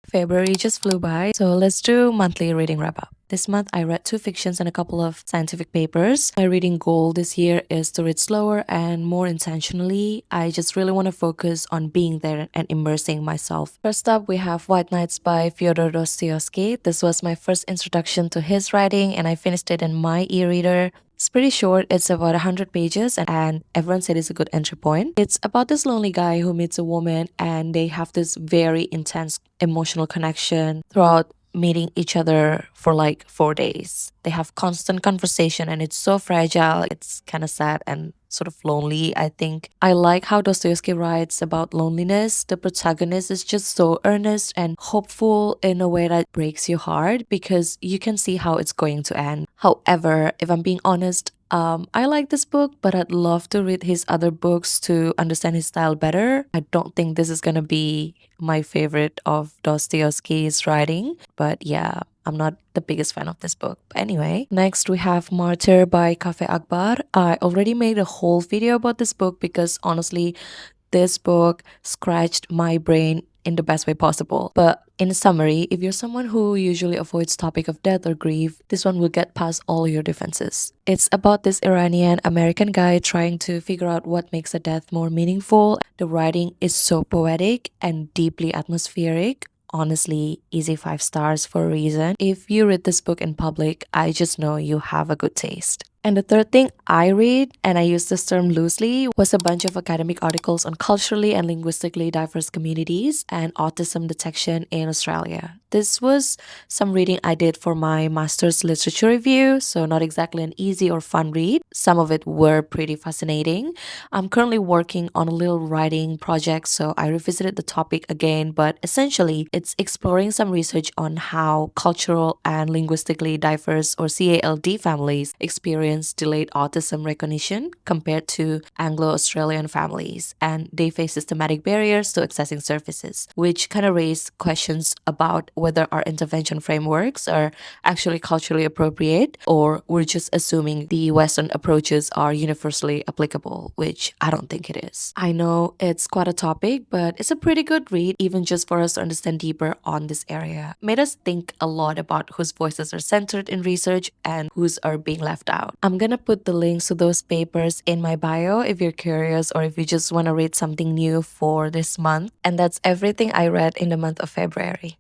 February just flew by, so let's do monthly reading wrap up. This month, I read two fictions and a couple of scientific papers. My reading goal this year is to read slower and more intentionally. I just really want to focus on being there and immersing myself. First up, we have White Nights by Fyodor Dostoevsky. This was my first introduction to his writing, and I finished it in my e-reader. It's pretty short, it's about 100 pages, and everyone said it's a good entry point. It's about this lonely guy who meets a woman, and they have this very intense emotional connection throughout meeting each other for like 4 days. They have constant conversation, and it's so fragile. It's kind of sad and sort of lonely, I think. I like how Dostoevsky writes about loneliness. The protagonist is just so earnest and hopeful in a way that breaks your heart because you can see how it's going to end. However, if I'm being honest, I like this book, but I'd love to read his other books to understand his style better. I don't think this is gonna be my favorite of Dostoevsky's writing, but yeah, I'm not the biggest fan of this book. But anyway, next we have Martyr by Cafe Akbar. I already made a whole video about this book because honestly, this book scratched my brain in the best way possible. But in summary, if you're someone who usually avoids topic of death or grief, this one will get past all your defenses. It's about this Iranian American guy trying to figure out what makes a death more meaningful. The writing is so poetic and deeply atmospheric. Honestly, easy 5 stars for a reason. If you read this book in public, I just know you have a good taste. And the third thing I read, and I use this term loosely, was a bunch of academic articles on culturally and linguistically diverse communities and autism detection in Australia. This was some reading I did for my master's literature review, so not exactly an easy or fun read. Some of it were pretty fascinating. I'm currently working on a little writing project, so I revisited the topic again, but essentially, it's exploring some research on how cultural and linguistically diverse or CALD families experience delayed autism recognition compared to Anglo Australian families, and they face systematic barriers to accessing services, which kind of raise questions about whether our intervention frameworks are actually culturally appropriate or we're just assuming the Western approaches are universally applicable, which I don't think it is. I know it's quite a topic, but it's a pretty good read, even just for us to understand deeper on this area. Made us think a lot about whose voices are centered in research and whose are being left out. I'm gonna put the links to those papers in my bio if you're curious or if you just want to read something new for this month. And that's everything I read in the month of February.